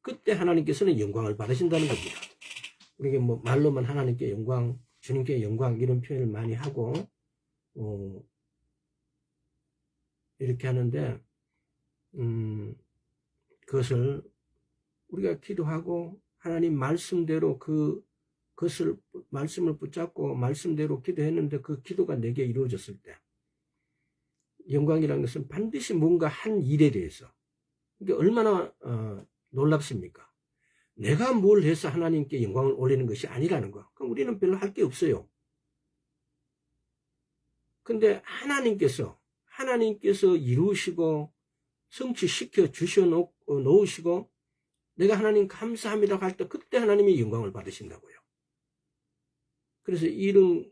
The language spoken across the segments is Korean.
그때 하나님께서는 영광을 받으신다는 겁니다. 우리가 뭐 말로만 하나님께 영광, 주님께 영광 이런 표현을 많이 하고 이렇게 하는데 그것을 우리가 기도하고 하나님 말씀대로 그것을 말씀을 붙잡고 말씀대로 기도했는데 그 기도가 내게 이루어졌을 때 영광이라는 것은 반드시 뭔가 한 일에 대해서 이게 얼마나 놀랍습니까? 내가 뭘 해서 하나님께 영광을 올리는 것이 아니라는 거. 그럼 우리는 별로 할 게 없어요. 근데 하나님께서 이루시고 성취시켜 주셔 놓으시고 내가 하나님 감사합니다 할 때 그때 하나님이 영광을 받으신다고요. 그래서 이런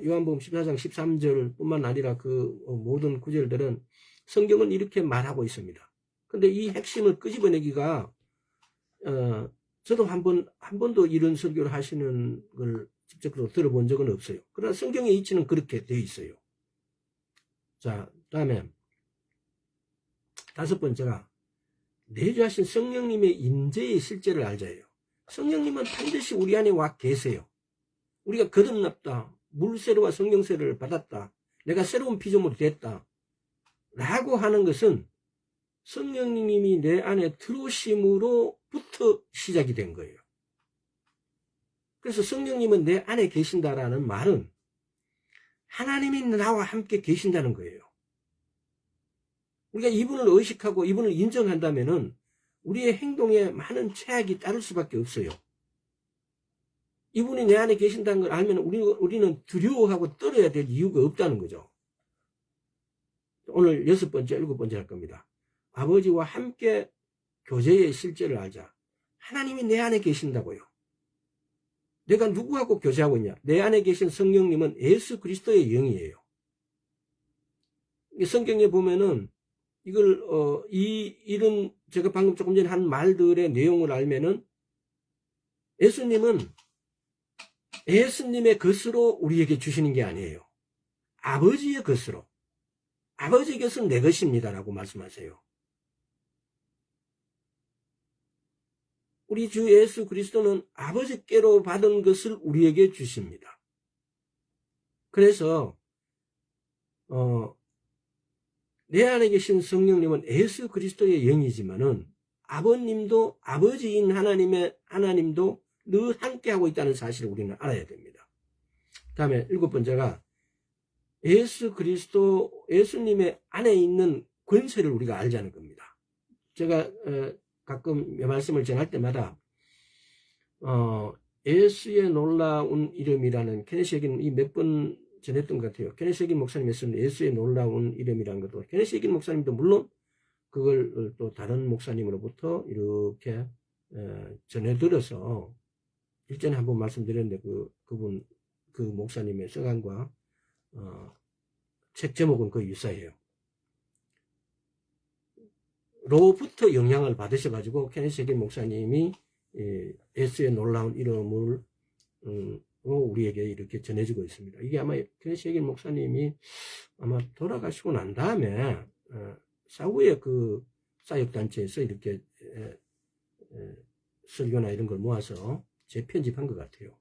요한복음 14장 13절 뿐만 아니라 그 모든 구절들은 성경은 이렇게 말하고 있습니다. 근데 이 핵심을 끄집어내기가 저도 한 번도 이런 설교를 하시는 걸 직접적으로 들어본 적은 없어요. 그러나 성경의 이치는 그렇게 되어 있어요. 자, 다음에 다섯 번째가 내주하신 성령님의 임재의 실제를 알자예요. 성령님은 반드시 우리 안에 와 계세요. 우리가 거듭났다, 물세례와 성령세례를 받았다, 내가 새로운 피조물이 됐다 라고 하는 것은 성령님이 내 안에 들어오심으로부터 시작이 된 거예요. 그래서 성령님은 내 안에 계신다라는 말은 하나님이 나와 함께 계신다는 거예요. 우리가 이분을 의식하고 이분을 인정한다면은 우리의 행동에 많은 최악이 따를 수밖에 없어요. 이분이 내 안에 계신다는 걸 알면 우리는 두려워하고 떨어야 될 이유가 없다는 거죠. 오늘 일곱 번째 할 겁니다. 아버지와 함께 교제의 실제를 알자. 하나님이 내 안에 계신다고요. 내가 누구하고 교제하고 있냐? 내 안에 계신 성령님은 예수 그리스도의 영이에요. 성경에 보면은 이런 제가 방금 조금 전에 한 말들의 내용을 알면은 예수님의 것으로 우리에게 주시는 게 아니에요. 아버지의 것으로. 아버지의 것은 내 것입니다라고 말씀하세요. 우리 주 예수 그리스도는 아버지께로 받은 것을 우리에게 주십니다. 그래서 내 안에 계신 성령님은 예수 그리스도의 영이지만은 아버님도 아버지인 하나님도 늘 함께하고 있다는 사실을 우리는 알아야 됩니다. 다음에 일곱 번째가 예수님의 안에 있는 권세를 우리가 알자는 겁니다. 제가 가끔 말씀을 전할 때마다 예수의 놀라운 이름이라는 케네시 에긴 몇 번 전했던 것 같아요. 케네시 에긴 목사님이 쓴 예수의 놀라운 이름이라는 것도 케네시 에긴 목사님도 물론 그걸 또 다른 목사님으로부터 이렇게 전해 들어서 일전에 한번 말씀드렸는데 그 목사님의 서간과 책 제목은 거의 유사해요. 로부터 영향을 받으셔가지고 케네시 에긴 목사님이 예수의 놀라운 이름을 우리에게 이렇게 전해주고 있습니다. 이게 아마 케네시 에긴 목사님이 아마 돌아가시고 난 다음에 사후에 그 사역단체에서 이렇게 설교나 이런 걸 모아서 재편집한 것 같아요.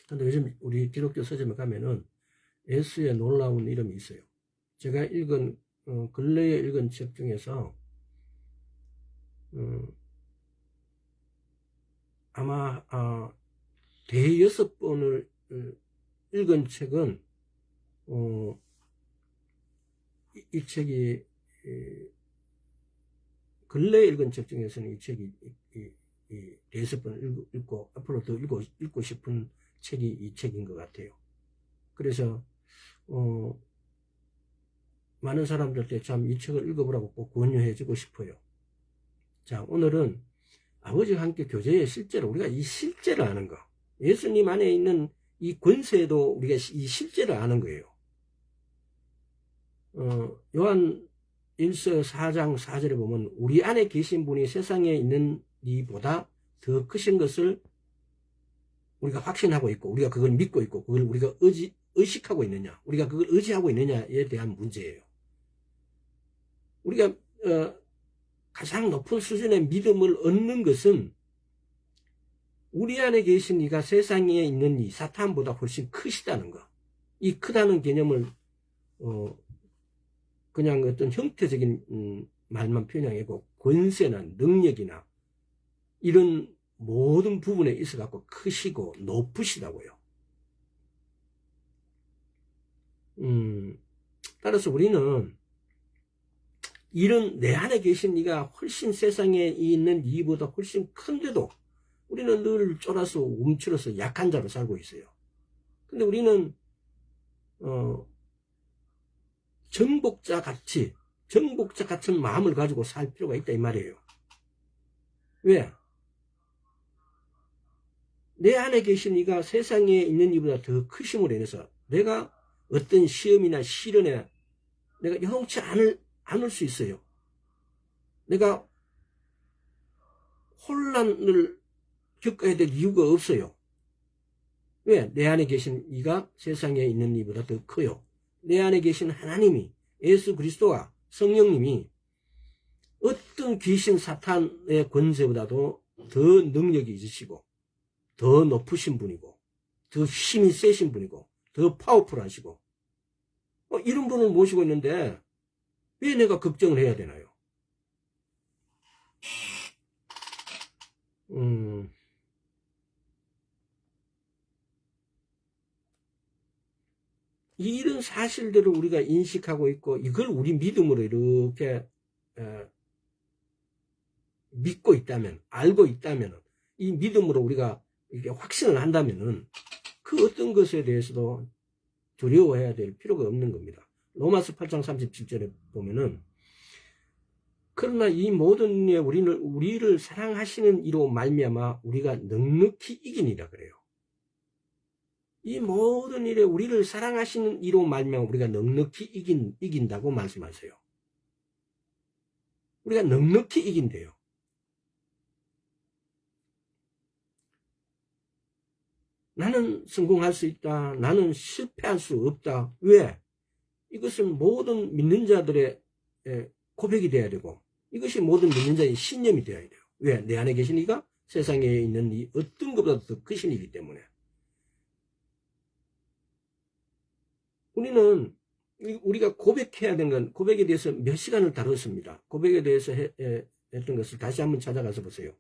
그런데 요즘 우리 기독교 서점에 가면은 예수의 놀라운 이름이 있어요. 제가 근래에 읽은 책 중에서 아마 대여섯 번을 읽은 책은 이 책이 근래에 읽은 책 중에서는 이 책이 대여섯 번을 읽고 앞으로 더 읽고 싶은 책이 이 책인 것 같아요. 그래서 많은 사람들한테 참 이 책을 읽어보라고 꼭 권유해주고 싶어요. 자, 오늘은 아버지와 함께 교제의 실제로 우리가 이 실제를 아는 거, 예수님 안에 있는 이 권세도 우리가 이 실제를 아는 거예요. 요한 1서 4장 4절에 보면 우리 안에 계신 분이 세상에 있는 이보다 더 크신 것을 우리가 확신하고 있고 우리가 그걸 믿고 있고 그걸 우리가 의식하고 있느냐, 우리가 그걸 의지하고 있느냐에 대한 문제예요. 우리가 가장 높은 수준의 믿음을 얻는 것은 우리 안에 계신 이가 세상에 있는 이 사탄보다 훨씬 크시다는 거. 이 크다는 개념을 그냥 어떤 형태적인 말만 표현하고 권세나 능력이나 이런 모든 부분에 있어 갖고 크시고 높으시다고요. 따라서 우리는 이런 내 안에 계신 이가 훨씬 세상에 있는 이보다 훨씬 큰데도 우리는 늘 쫄아서 움츠러서 약한 자로 살고 있어요. 근데 우리는 정복자 같은 마음을 가지고 살 필요가 있다 이 말이에요. 왜? 내 안에 계신 이가 세상에 있는 이보다 더 크심으로 인해서 내가 어떤 시험이나 시련에 내가 여동치 않을 수 있어요. 내가 혼란을 겪어야 될 이유가 없어요. 왜? 내 안에 계신 이가 세상에 있는 이보다 더 커요. 내 안에 계신 하나님이, 예수 그리스도와 성령님이 어떤 귀신 사탄의 권세보다도 더 능력이 있으시고 더 높으신 분이고 더 힘이 세신 분이고 더 파워풀하시고 이런 분을 모시고 있는데 왜 내가 걱정을 해야 되나요? 이런 사실들을 우리가 인식하고 있고 이걸 우리 믿음으로 이렇게 믿고 있다면, 알고 있다면, 이 믿음으로 우리가 이렇게 확신을 한다면은 그 어떤 것에 대해서도 두려워해야 될 필요가 없는 겁니다. 로마서 8장 37절에 보면은 그러나 이 모든 일에 우리를 사랑하시는 이로 말미암아 우리가 넉넉히 이기니라 그래요. 이 모든 일에 우리를 사랑하시는 이로 말미암아 우리가 넉넉히 이긴다고 말씀하세요. 우리가 넉넉히 이긴대요. 나는 성공할 수 있다. 나는 실패할 수 없다. 왜? 이것은 모든 믿는 자들의 고백이 되어야 되고 이것이 모든 믿는 자의 신념이 되어야 돼요. 왜? 내 안에 계신 이가 세상에 있는 이 어떤 것보다 더 크신 이기 때문에. 우리가 고백해야 되는 건 고백에 대해서 몇 시간을 다뤘습니다. 고백에 대해서 했던 것을 다시 한번 찾아가서 보세요.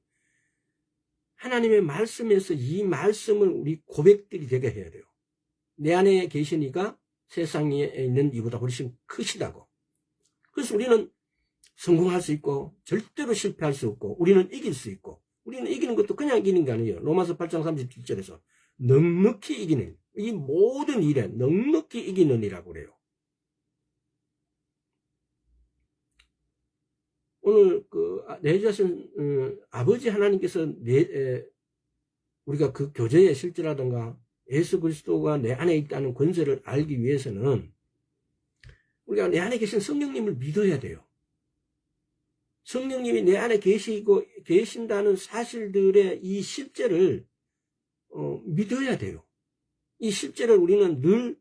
하나님의 말씀에서 이 말씀을 우리 고백들이 되게 해야 돼요. 내 안에 계신 이가 세상에 있는 이보다 훨씬 크시다고. 그래서 우리는 성공할 수 있고 절대로 실패할 수 없고 우리는 이길 수 있고 우리는 이기는 것도 그냥 이기는 게 아니에요. 로마서 8장 37절에서 넉넉히 이기는 이 모든 일에 넉넉히 이기는 이라고 그래요. 오늘 내 자신 아버지 하나님께서 우리가 그 교제의 실제라든가 예수 그리스도가 내 안에 있다는 권세를 알기 위해서는 우리가 내 안에 계신 성령님을 믿어야 돼요. 성령님이 내 안에 계신다는 사실들의 이 실제를 믿어야 돼요. 이 실제를 우리는 늘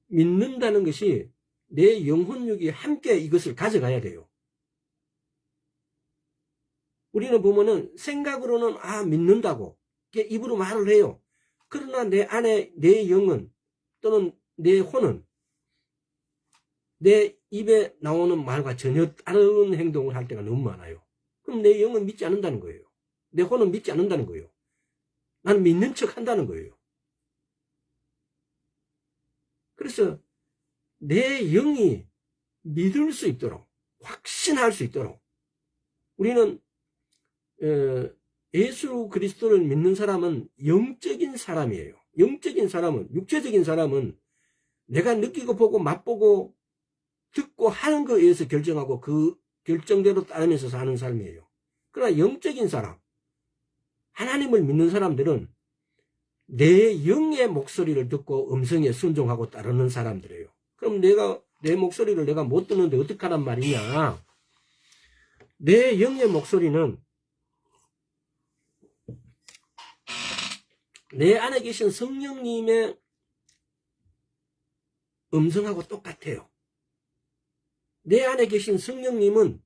믿는다는 것이 내 영혼육이 함께 이것을 가져가야 돼요. 우리는 보면은 생각으로는 믿는다고 입으로 말을 해요. 그러나 내 안에 내 영은 또는 내 혼은 내 입에 나오는 말과 전혀 다른 행동을 할 때가 너무 많아요. 그럼 내 영은 믿지 않는다는 거예요. 내 혼은 믿지 않는다는 거예요. 나는 믿는 척 한다는 거예요. 그래서 내 영이 믿을 수 있도록 확신할 수 있도록 우리는 예수 그리스도를 믿는 사람은 영적인 사람이에요. 영적인 사람은, 육체적인 사람은 내가 느끼고 보고 맛보고 듣고 하는 거에 의해서 결정하고 그 결정대로 따르면서 사는 삶이에요. 그러나 영적인 사람, 하나님을 믿는 사람들은 내 영의 목소리를 듣고 음성에 순종하고 따르는 사람들이에요. 그럼 내 목소리를 내가 못 듣는데 어떡하란 말이냐? 내 영의 목소리는 내 안에 계신 성령님의 음성하고 똑같아요. 내 안에 계신 성령님은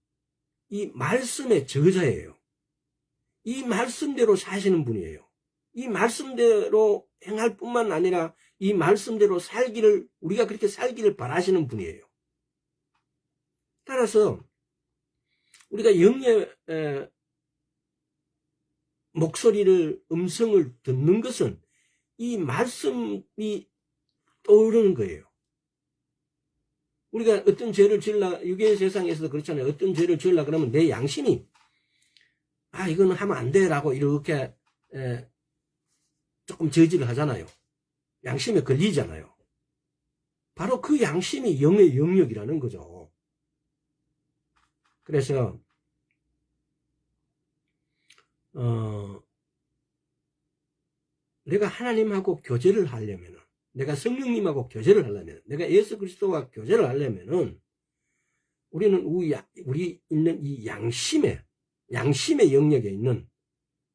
이 말씀의 저자예요. 이 말씀대로 사시는 분이에요. 이 말씀대로 행할 뿐만 아니라 이 말씀대로 살기를, 우리가 그렇게 살기를 바라시는 분이에요. 따라서 우리가 영의 목소리를, 음성을 듣는 것은 이 말씀이 떠오르는 거예요. 우리가 어떤 죄를 지으려, 유괴 세상에서도 그렇잖아요. 어떤 죄를 지으려 그러면 내 양심이 이거는 하면 안 돼 라고 이렇게 조금 저지를 하잖아요. 양심에 걸리잖아요. 바로 그 양심이 영의 영역이라는 거죠. 그래서 내가 하나님하고 교제를 하려면은, 내가 성령님하고 교제를 하려면, 내가 예수 그리스도와 교제를 하려면은, 우리는 우리 있는 이 양심의 영역에 있는,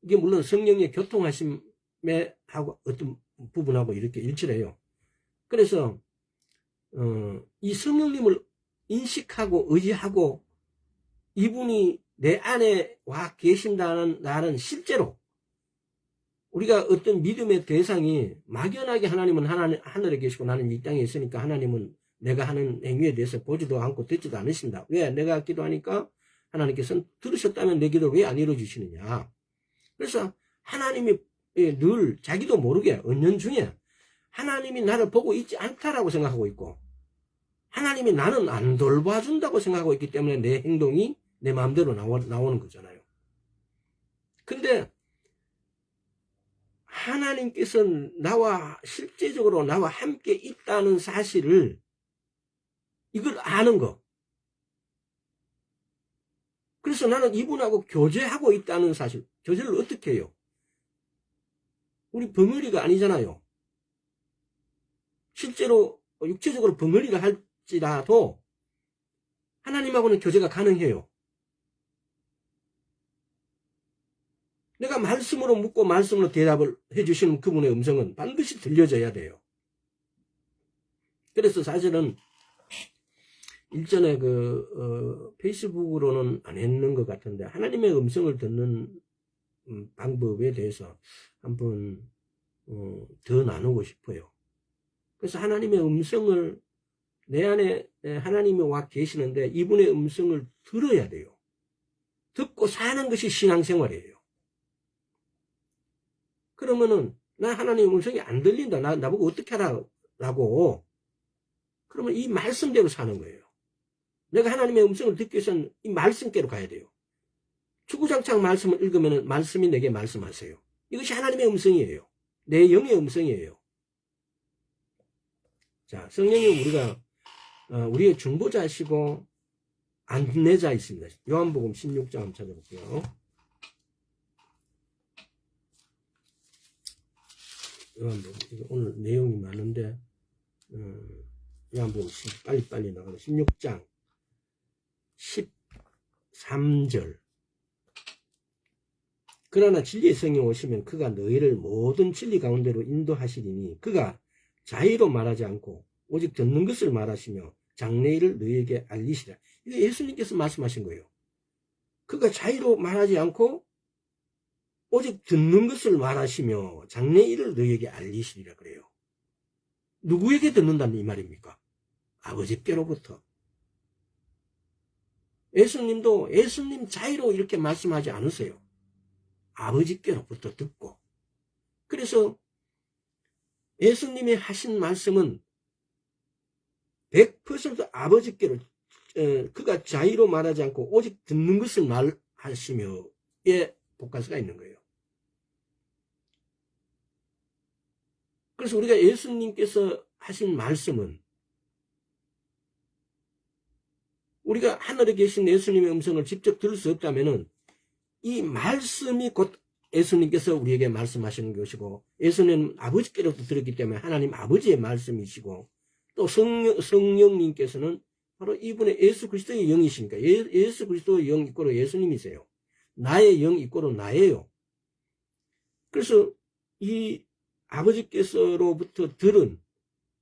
이게 물론 성령의 교통하심에 하고 어떤 부분하고 이렇게 일치를 해요. 그래서 이 성령님을 인식하고 의지하고 이분이 내 안에 와 계신다는 나는 실제로 우리가 어떤 믿음의 대상이 막연하게 하나님은 하늘에 계시고 나는 이 땅에 있으니까 하나님은 내가 하는 행위에 대해서 보지도 않고 듣지도 않으신다. 왜? 내가 기도하니까 하나님께서는 들으셨다면 내 기도를 왜 안 이루어주시느냐. 그래서 하나님이 늘 자기도 모르게 은연중에 하나님이 나를 보고 있지 않다라고 생각하고 있고, 하나님이 나는 안 돌봐준다고 생각하고 있기 때문에 내 행동이 내 마음대로 나오는 거잖아요. 근데 하나님께서 실제적으로 나와 함께 있다는 사실을, 이걸 아는 거. 그래서 나는 이분하고 교제하고 있다는 사실. 교제를 어떻게 해요? 우리 벙어리가 아니잖아요. 실제로 육체적으로 벙어리를 할지라도 하나님하고는 교제가 가능해요. 내가 말씀으로 묻고 말씀으로 대답을 해주시는 그분의 음성은 반드시 들려져야 돼요. 그래서 사실은 일전에 페이스북으로는 안 했는 것 같은데, 하나님의 음성을 듣는 방법에 대해서 한번 더 나누고 싶어요. 그래서 하나님의 음성을, 내 안에 하나님이 와 계시는데 이분의 음성을 들어야 돼요. 듣고 사는 것이 신앙생활이에요. 그러면은 나 하나님의 음성이 안 들린다, 나보고 어떻게 하라고, 그러면 이 말씀대로 사는 거예요. 내가 하나님의 음성을 듣기 위해서는 이 말씀께로 가야 돼요. 주구장창 말씀을 읽으면 말씀이 내게 말씀하세요. 이것이 하나님의 음성이에요. 내 영의 음성이에요. 자, 성령이 우리의 중보자시고 안내자 있습니다. 요한복음 16장 한번 찾아볼게요. 요한복음, 오늘 내용이 많은데 요한복음 빨리 나가면 16장 13절. 그러나 진리의 성령 오시면 그가 너희를 모든 진리 가운데로 인도하시리니 그가 자의로 말하지 않고 오직 듣는 것을 말하시며 장래일을 너희에게 알리시라. 이거 예수님께서 말씀하신 거예요. 그가 자의로 말하지 않고 오직 듣는 것을 말하시며 장래일을 너희에게 알리시리라 그래요. 누구에게 듣는다는 이 말입니까? 아버지께로부터. 예수님도 예수님 자의로 이렇게 말씀하지 않으세요. 아버지께로부터 듣고. 그래서 예수님이 하신 말씀은 100% 아버지께로, 그가 자의로 말하지 않고 오직 듣는 것을 말하시며의 복가서가 있는 거예요. 그래서 우리가 예수님께서 하신 말씀은, 우리가 하늘에 계신 예수님의 음성을 직접 들을 수 없다면은 이 말씀이 곧 예수님께서 우리에게 말씀하시는 것이고, 예수님은 아버지께로부터 들었기 때문에 하나님 아버지의 말씀이시고, 또 성령님께서는 바로 이분의 예수 그리스도의 영이시니까 예수 그리스도의 영 이꼬로 예수님이세요. 나의 영 이꼬로 나예요. 그래서 이 아버지께서로부터 들은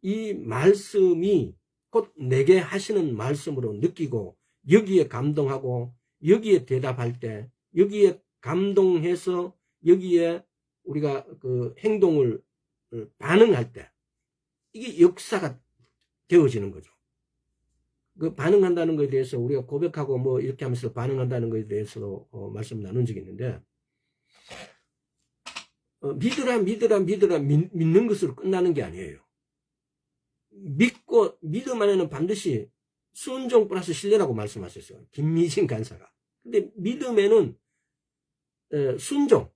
이 말씀이 곧 내게 하시는 말씀으로 느끼고 여기에 감동하고 여기에 대답할 때 여기에 감동해서 여기에 우리가 그 행동을 반응할 때 이게 역사가 되어지는 거죠. 그 반응한다는 것에 대해서 우리가 고백하고 뭐 이렇게 하면서 반응한다는 것에 대해서도 말씀 나눈 적이 있는데 믿으라 믿는 것으로 끝나는 게 아니에요. 믿고 믿음 안에는 반드시 순종 플러스 신뢰라고 말씀하셨어요. 김미진 간사가. 근데 믿음에는 순종,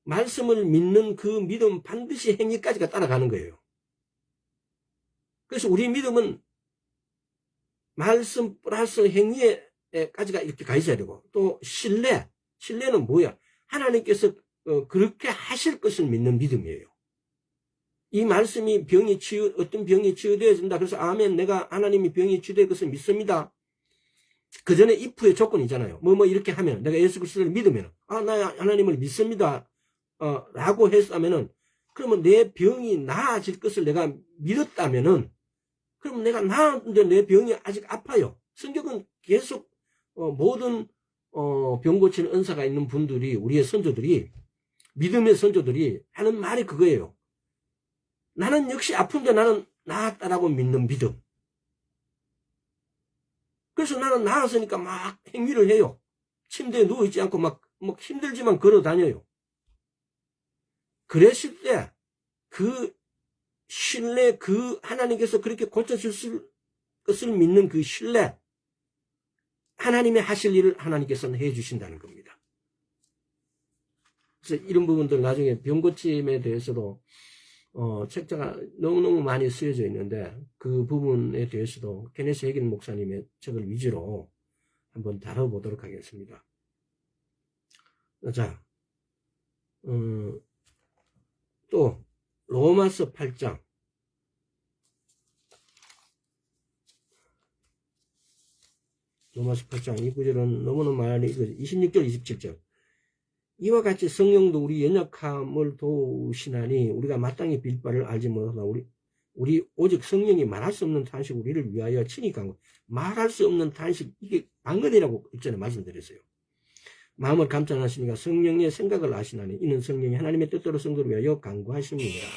말씀을 믿는 그 믿음 반드시 행위까지가 따라가는 거예요. 그래서 우리 믿음은 말씀 플러스 행위에까지가 이렇게 가 있어야 되고 또 신뢰는 뭐야? 하나님께서 그렇게 하실 것을 믿는 믿음이에요. 이 말씀이 어떤 병이 치유되어진다. 그래서 아멘, 내가 하나님이 병이 치유될 것을 믿습니다. 그 전에 if의 조건이잖아요. 뭐 이렇게 하면 내가 예수 그리스도를 믿으면 나 하나님을 믿습니다. 라고 했다면은 그러면 내 병이 나아질 것을 내가 믿었다면은 그럼 내가 나았는데 내 병이 아직 아파요. 성경은 계속 모든 병 고치는 은사가 있는 분들이 우리의 선조들이 믿음의 선조들이 하는 말이 그거예요. 나는 역시 아픈데 나는 나았다라고 믿는 믿음. 그래서 나는 나았으니까 막 행위를 해요. 침대에 누워있지 않고 막 힘들지만 걸어 다녀요. 그랬을 때 그 신뢰, 그 하나님께서 그렇게 고쳐주실 것을 믿는 그 신뢰, 하나님의 하실 일을 하나님께서는 해주신다는 겁니다. 그래서 이런 부분들 나중에 병고침에 대해서도 책자가 너무너무 많이 쓰여져 있는데 그 부분에 대해서도 케네스 해긴 목사님의 책을 위주로 한번 다뤄보도록 하겠습니다. 자, 또 로마서 8장 이 구절은 너무너무 많이 26절 27절 이와 같이 성령도 우리 연약함을 도우시나니 우리가 마땅히 빌 바를 알지 못하나 우리 오직 성령이 말할 수 없는 탄식 우리를 위하여 친히 간구 말할 수 없는 탄식 이게 방언이라고 일전에 말씀드렸어요. 마음을 감찰하시니까 성령의 생각을 아시나니 이는 성령이 하나님의 뜻대로 성도를 위하여 간구하십니다.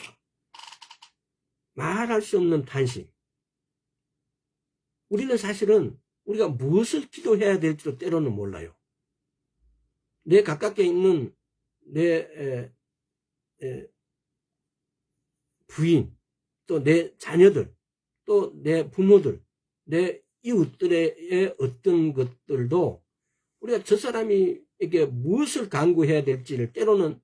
말할 수 없는 탄식. 우리는 사실은 우리가 무엇을 기도해야 될지도 때로는 몰라요. 내 가깝게 있는 내 부인, 또 내 자녀들, 또 내 부모들, 내 이웃들의 어떤 것들도 우리가 저 사람이 이게 무엇을 간구해야 될지를 때로는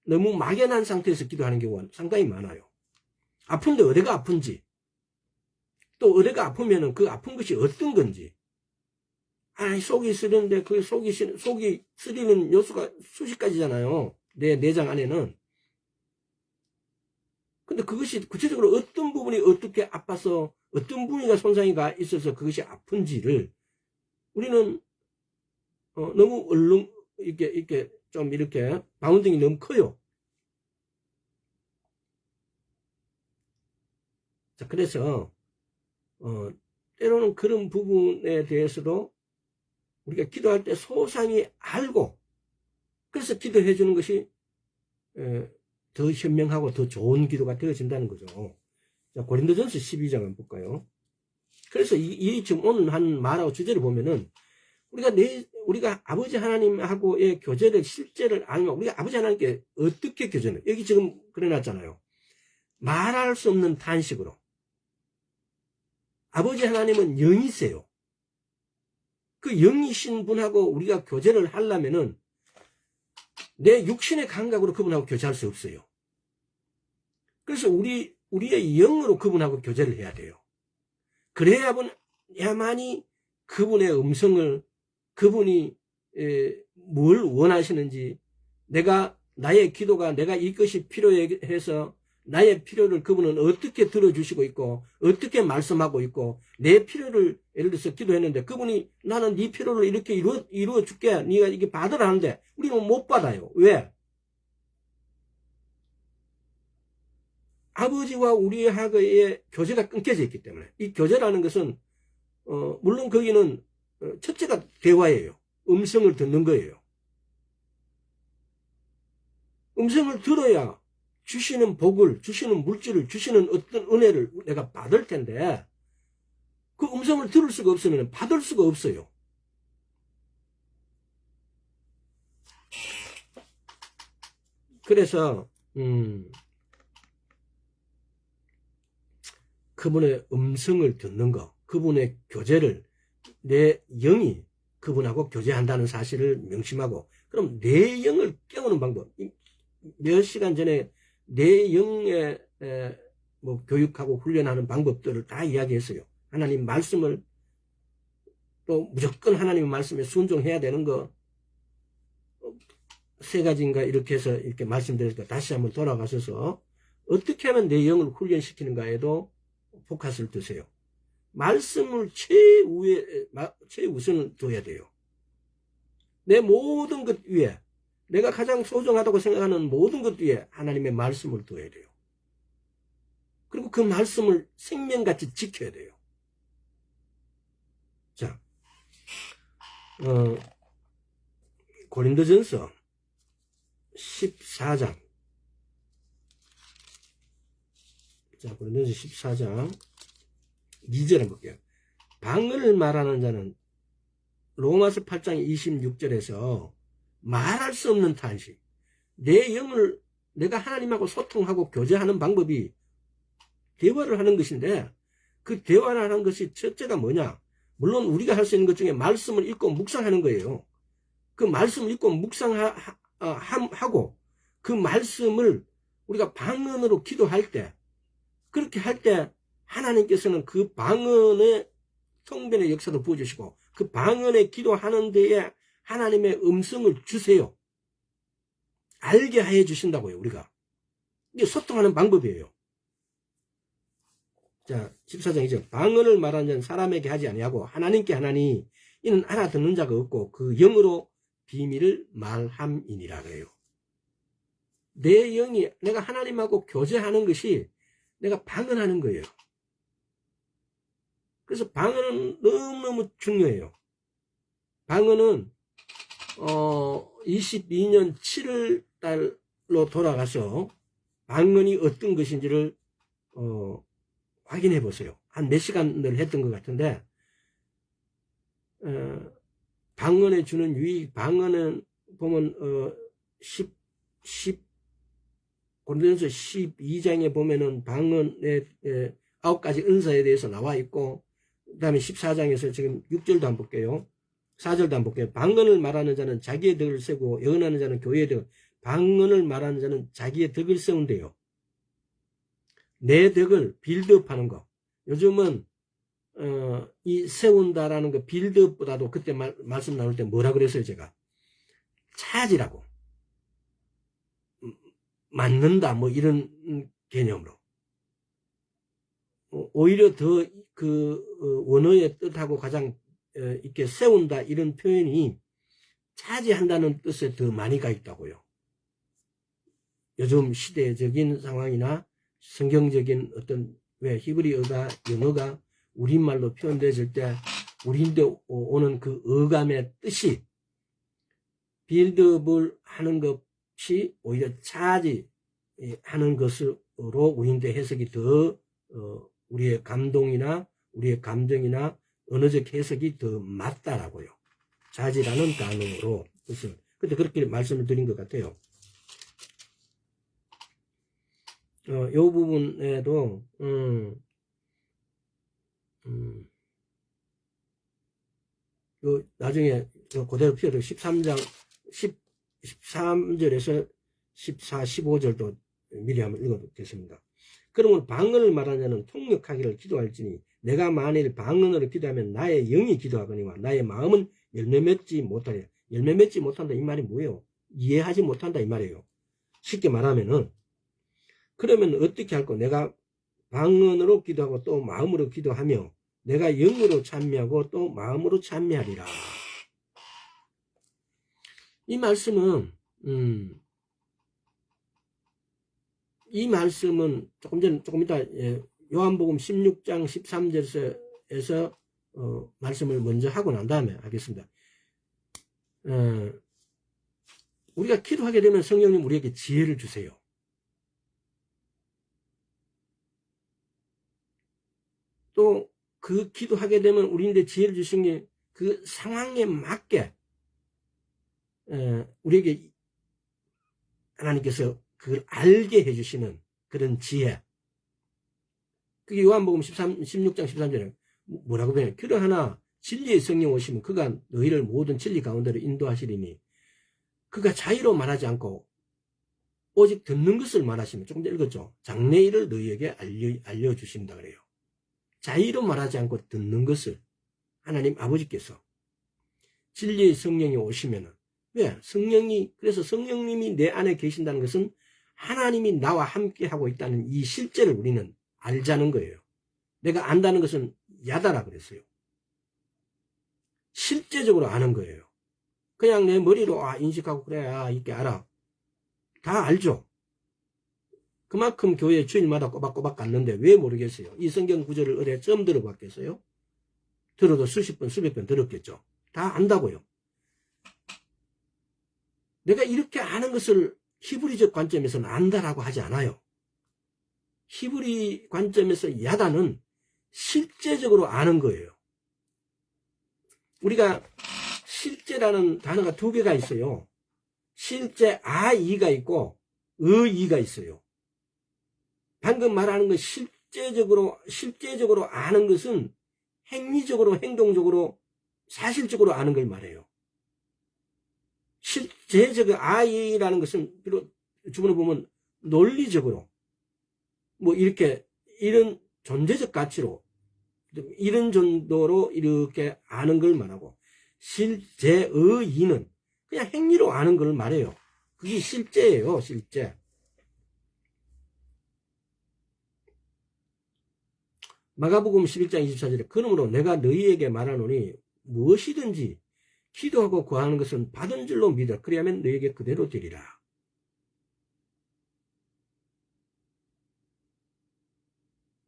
너무 막연한 상태에서 기도하는 경우가 상당히 많아요. 아픈데 어디가 아픈지, 또 어디가 아프면은 그 아픈 것이 어떤 건지, 속이 쓰리는데 그 속이 쓰리는 요소가 수십 가지잖아요. 내 내장 안에는. 근데 그것이 구체적으로 어떤 부분이 어떻게 아파서 어떤 부위가 손상이 가 있어서 그것이 아픈지를 우리는 너무 이렇게 좀 이렇게 바운딩이 너무 커요. 자, 그래서 때로는 그런 부분에 대해서도 우리가 기도할 때 소상히 알고 그래서 기도해 주는 것이 더 현명하고 더 좋은 기도가 되어진다는 거죠. 자, 고린도전서 12장 한번 볼까요? 그래서 이 지금 오늘 한 말하고 주제를 보면은 우리가 아버지 하나님하고의 교제를 실제를 알면 우리가 아버지 하나님께 어떻게 교제를 여기 지금 그래놨잖아요. 말할 수 없는 탄식으로 아버지 하나님은 영이세요. 그 영이신 분하고 우리가 교제를 하려면은 내 육신의 감각으로 그분하고 교제할 수 없어요. 그래서 우리의 영으로 그분하고 교제를 해야 돼요. 그래야만이 그분의 음성을 그분이 뭘 원하시는지 나의 기도가 내가 이것이 필요해서 나의 필요를 그분은 어떻게 들어주시고 있고 어떻게 말씀하고 있고 내 필요를 예를 들어서 기도했는데 그분이 나는 네 필요를 이렇게 이루어 줄게 네가 이게 받으라는데 우리는 못 받아요. 왜? 아버지와 우리하고의 교제가 끊겨져 있기 때문에 이 교제라는 것은 물론 거기는 첫째가 대화예요. 음성을 듣는 거예요. 음성을 들어야 주시는 복을, 주시는 물질을, 주시는 어떤 은혜를 내가 받을 텐데 그 음성을 들을 수가 없으면 받을 수가 없어요. 그래서 그분의 음성을 듣는 거, 그분의 교제를 내 영이 그분하고 교제한다는 사실을 명심하고, 그럼 내 영을 깨우는 방법, 몇 시간 전에 내 영에 뭐 교육하고 훈련하는 방법들을 다 이야기했어요. 하나님 말씀을 또 무조건 하나님의 말씀에 순종해야 되는 거 세 가지인가 이렇게 해서 이렇게 말씀드리니까 다시 한번 돌아가셔서 어떻게 하면 내 영을 훈련시키는가에도 포커스를 두세요. 말씀을 최우선을 둬야 돼요. 내 모든 것 위에, 내가 가장 소중하다고 생각하는 모든 것 위에 하나님의 말씀을 둬야 돼요. 그리고 그 말씀을 생명같이 지켜야 돼요. 자, 고린도전서 14장. 자, 고린도전서 14장 2절 한번 볼게요. 방언을 말하는 자는 로마서 8장 26절에서 말할 수 없는 탄식, 내 영을 내가 하나님하고 소통하고 교제하는 방법이 대화를 하는 것인데, 그 대화를 하는 것이 첫째가 뭐냐? 물론 우리가 할 수 있는 것 중에 말씀을 읽고 묵상하는 거예요. 그 말씀을 읽고 묵상하고 그 말씀을 우리가 방언으로 기도할 때, 그렇게 할 때 하나님께서는 그 방언의 통변의 역사도 부어주시고 그 방언에 기도하는 데에 하나님의 음성을 주세요. 알게 해 주신다고요. 우리가 이게 소통하는 방법이에요. 자, 14장 2절. 방언을 말하는 자는 사람에게 하지 아니하고 하나님께 하나니 이는 알아듣는 자가 없고 그 영으로 비밀을 말함이니라 그래요. 내 영이, 내가 하나님하고 교제하는 것이 내가 방언하는 거예요. 그래서 방언은 너무너무 중요해요. 방언은 22년 7월 달로 돌아가서 방언이 어떤 것인지를 확인해 보세요. 한 몇 시간을 했던 것 같은데, 방언에 주는 유익, 방언은 보면 고린도전서 12장에 보면은 방언의 9가지 은사에 대해서 나와 있고, 그 다음에 14장에서 지금 6절도 한번 볼게요. 4절도 한번 볼게요. 방언을 말하는 자는 자기의 덕을 세우고 예언하는 자는 교회의 덕. 방언을 말하는 자는 자기의 덕을 세운대요. 내 덕을 빌드업하는 거. 요즘은 이 세운다라는 거 빌드업보다도 그때 말씀 나눌 때 뭐라 그랬어요 제가? 차지라고. 맞는다 뭐 이런 개념으로. 오히려 더 그 원어의 뜻하고 가장 이렇게 세운다 이런 표현이 차지한다는 뜻에 더 많이 가 있다고요. 요즘 시대적인 상황이나 성경적인 어떤 왜 히브리어가 영어가 우리말로 표현되어질 때 우리인데 오는 그 어감의 뜻이 빌드업을 하는 것이 오히려 차지하는 것으로 우리인데 해석이 더 우리의 감동이나 우리의 감정이나 언어적 해석이 더 맞다라고요. 차지라는 단어로 뜻을. 그때 그렇게 말씀을 드린 것 같아요. 요 부분에도 요 나중에 그대로 피어도 13장 13절에서 14, 15절도 미리 한번 읽어보겠습니다. 그러면 방언을 말하는 자는 통역하기를 기도할지니 내가 만일 방언으로 기도하면 나의 영이 기도하거니와 나의 마음은 열매 맺지 못하리라. 열매 맺지 못한다 이 말이 뭐예요? 이해하지 못한다 이 말이에요. 쉽게 말하면은 그러면 어떻게 할 거? 내가 방언으로 기도하고 또 마음으로 기도하며 내가 영으로 찬미하고 또 마음으로 찬미하리라. 이 말씀은 이 말씀은 조금 이따 요한복음 16장 13절에서 말씀을 먼저 하고 난 다음에 하겠습니다. 우리가 기도하게 되면 성령님 우리에게 지혜를 주세요. 또 그 기도하게 되면 우리인데 지혜를 주신 게 그 상황에 맞게 우리에게 하나님께서 그걸 알게 해주시는 그런 지혜. 그게 요한복음 16장 13절에 뭐라고 배워요? 그러하나 진리의 성령 오시면 그가 너희를 모든 진리 가운데로 인도하시리니 그가 자의로 말하지 않고 오직 듣는 것을 말하시면, 조금 전 읽었죠. 장래일을 너희에게 알려주신다 그래요. 자의로 말하지 않고 듣는 것을 하나님 아버지께서 진리의 성령이 오시면은, 왜? 그래서 성령님이 내 안에 계신다는 것은 하나님이 나와 함께 하고 있다는 이 실제를 우리는 알자는 거예요. 내가 안다는 것은 야다라 그랬어요. 실제적으로 아는 거예요. 그냥 내 머리로 인식하고 그래야 이렇게 알아. 다 알죠. 그만큼 교회 주일마다 꼬박꼬박 갔는데 왜 모르겠어요. 이 성경 구절을 어디에 처음 들어봤겠어요? 들어도 수십 번 수백 번 들었겠죠. 다 안다고요. 내가 이렇게 아는 것을 히브리적 관점에서는 안다라고 하지 않아요. 히브리 관점에서 야다는 실제적으로 아는 거예요. 우리가 실제라는 단어가 두 개가 있어요. 실제 아이가 있고 의이가 있어요. 방금 말하는 것 실제적으로 아는 것은 행위적으로, 행동적으로, 사실적으로 아는 걸 말해요. 실제적 아이라는 것은 비록 주문을 보면 논리적으로 뭐 이렇게 이런 존재적 가치로 이런 정도로 이렇게 아는 걸 말하고, 실제의 이는 그냥 행위로 아는 걸 말해요. 그게 실제예요, 실제. 마가복음 11장 24절에 그러므로 내가 너희에게 말하노니 무엇이든지 기도하고 구하는 것은 받은 줄로 믿어. 그리하면 너희에게 그대로 되리라.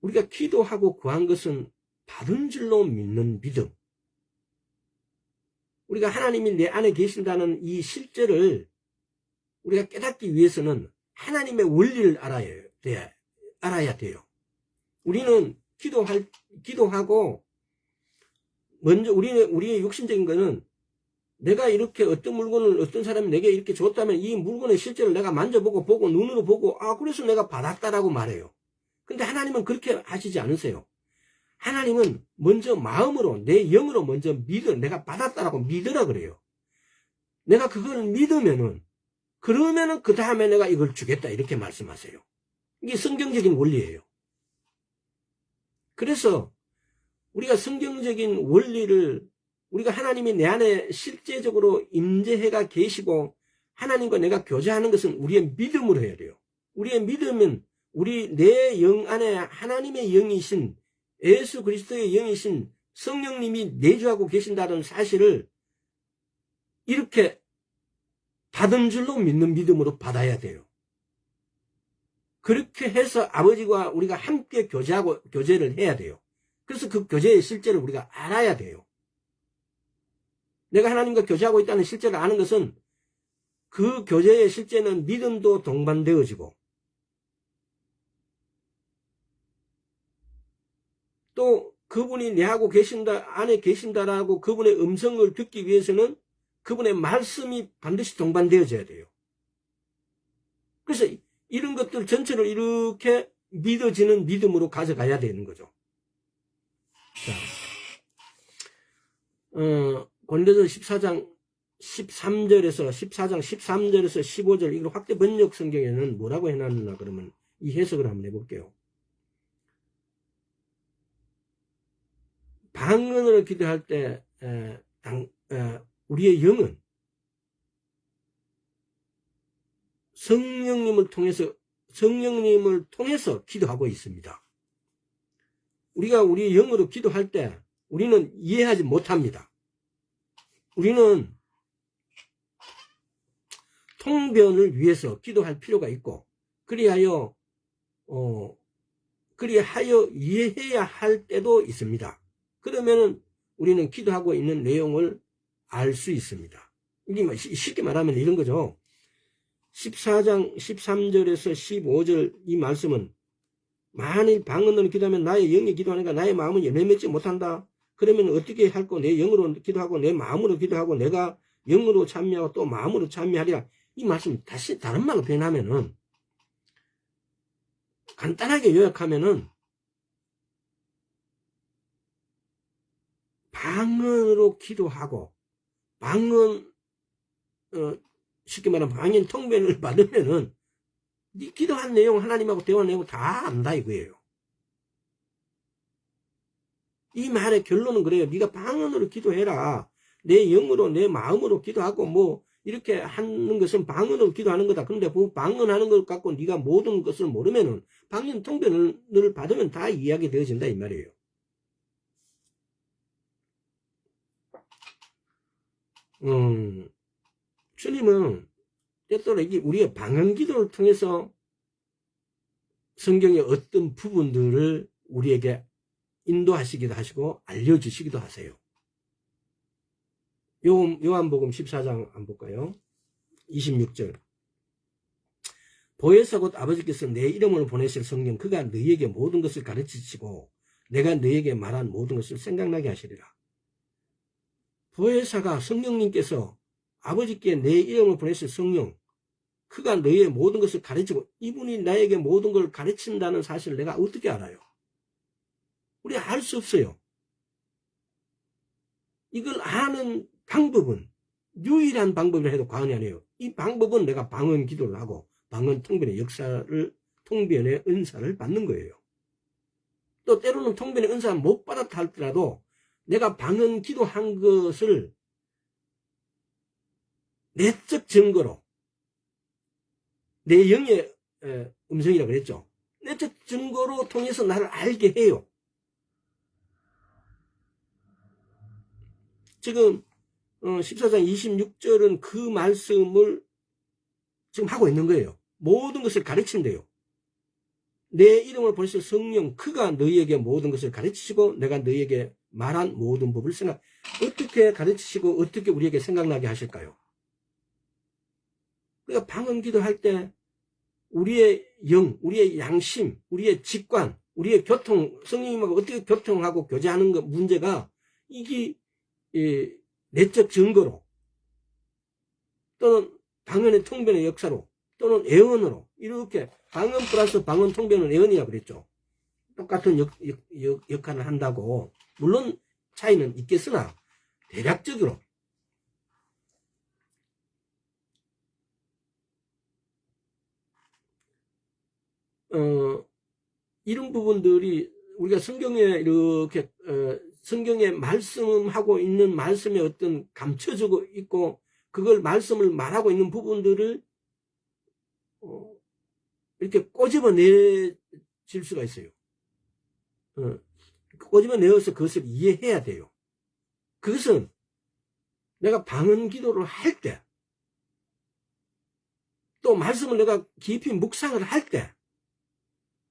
우리가 기도하고 구한 것은 받은 줄로 믿는 믿음. 우리가 하나님이 내 안에 계신다는 이 실제를 우리가 깨닫기 위해서는 하나님의 원리를 알아야 돼요. 우리는 기도하고 먼저 우리의 육신적인 거는 내가 이렇게 어떤 물건을 어떤 사람이 내게 이렇게 줬다면 이 물건의 실제를 내가 만져보고 보고 눈으로 보고 그래서 내가 받았다라고 말해요. 근데 하나님은 그렇게 하시지 않으세요. 하나님은 먼저 마음으로 내 영으로 먼저 내가 받았다라고 믿으라 그래요. 내가 그걸 믿으면은 그러면은 그 다음에 내가 이걸 주겠다 이렇게 말씀하세요. 이게 성경적인 원리예요. 그래서 우리가 성경적인 원리를 우리가 하나님이 내 안에 실제적으로 임재해가 계시고 하나님과 내가 교제하는 것은 우리의 믿음으로 해야 돼요. 우리의 믿음은 내 영 안에 하나님의 영이신 예수 그리스도의 영이신 성령님이 내주하고 계신다는 사실을 이렇게 받은 줄로 믿는 믿음으로 받아야 돼요. 그렇게 해서 아버지와 우리가 함께 교제를 해야 돼요. 그래서 그 교제의 실제를 우리가 알아야 돼요. 내가 하나님과 교제하고 있다는 실제를 아는 것은 그 교제의 실제는 믿음도 동반되어지고 또 그분이 내하고 안에 계신다라고 그분의 음성을 듣기 위해서는 그분의 말씀이 반드시 동반되어져야 돼요. 그래서 이런 것들 전체를 이렇게 믿어지는 믿음으로 가져가야 되는 거죠. 고린도서 14장 13절에서 15절 이걸 확대 번역 성경에는 뭐라고 해놨나 그러면 이 해석을 한번 해볼게요. 방언으로 기도할 때 우리의 영은 성령님을 통해서 기도하고 있습니다. 우리가 우리의 영으로 기도할 때 우리는 이해하지 못합니다. 우리는 통변을 위해서 기도할 필요가 있고, 그리하여 그리하여 이해해야 할 때도 있습니다. 그러면은 우리는 기도하고 있는 내용을 알 수 있습니다. 이게 쉽게 말하면 이런 거죠. 14장 13절에서 15절 이 말씀은 만일 방언으로 기도하면 나의 영이 기도하니까 나의 마음은 열매 맺지 못한다. 그러면 어떻게 할까? 내 영으로 기도하고 내 마음으로 기도하고 내가 영으로 참여하고 또 마음으로 참여하리라. 이 말씀 다시 다른 말로 표현하면은 간단하게 요약하면은 방언으로 기도하고 방언 쉽게 말하면 방언 통변을 받으면은 네 기도한 내용 하나님하고 대화한 내용 다 안다 이거예요. 이 말의 결론은 그래요. 네가 방언으로 기도해라. 내 영으로 내 마음으로 기도하고 뭐 이렇게 하는 것은 방언으로 기도하는 거다. 그런데 그 방언하는 것 갖고 네가 모든 것을 모르면은 방언 통변을 받으면 다 이해하게 되어진다 이 말이에요. 주님은 때때로 우리의 방언 기도를 통해서 성경의 어떤 부분들을 우리에게 인도하시기도 하시고 알려주시기도 하세요. 요한복음 14장 한번 볼까요? 26절. 보혜사 곧 아버지께서 내 이름을 보내실 성령 그가 너희에게 모든 것을 가르치시고 내가 너희에게 말한 모든 것을 생각나게 하시리라. 보혜사가 성령님께서 아버지께 내 이름을 보내실 성령 그가 너희의 모든 것을 가르치고 이분이 나에게 모든 걸 가르친다는 사실을 내가 어떻게 알아요? 우리 알 수 없어요. 이걸 아는 방법은 유일한 방법이라 해도 과언이 아니에요. 이 방법은 내가 방언 기도를 하고 방언 통변의 역사를 통변의 은사를 받는 거예요. 또 때로는 통변의 은사를 못 받았다 할지라도 내가 방언 기도한 것을 내적 증거로 내 영의 음성이라고 그랬죠. 내적 증거로 통해서 나를 알게 해요. 지금 14장 26절은 그 말씀을 지금 하고 있는 거예요. 모든 것을 가르친대요. 내 이름을 보내실 성령 그가 너희에게 모든 것을 가르치시고 내가 너희에게 말한 모든 법을 어떻게 가르치시고 어떻게 우리에게 생각나게 하실까요? 그러니까 방언 기도할 때 우리의 영, 우리의 양심, 우리의 직관, 우리의 교통, 성령님하고 어떻게 교통하고 교제하는 것 문제가 이게 내적 증거로 또는 방언의 통변의 역사로 또는 애언으로 이렇게 방언 플러스 방언 통변은 애언이라고 그랬죠. 똑같은 역할을 한다고 물론 차이는 있겠으나 대략적으로 이런 부분들이 우리가 성경에 이렇게 성경에 말씀하고 있는 말씀에 어떤 감춰지고 있고 그걸 말씀을 말하고 있는 부분들을 이렇게 꼬집어내질 수가 있어요. 꼬집어내어서 그것을 이해해야 돼요. 그것은 내가 방언 기도를 할 때, 또 말씀을 내가 깊이 묵상을 할 때,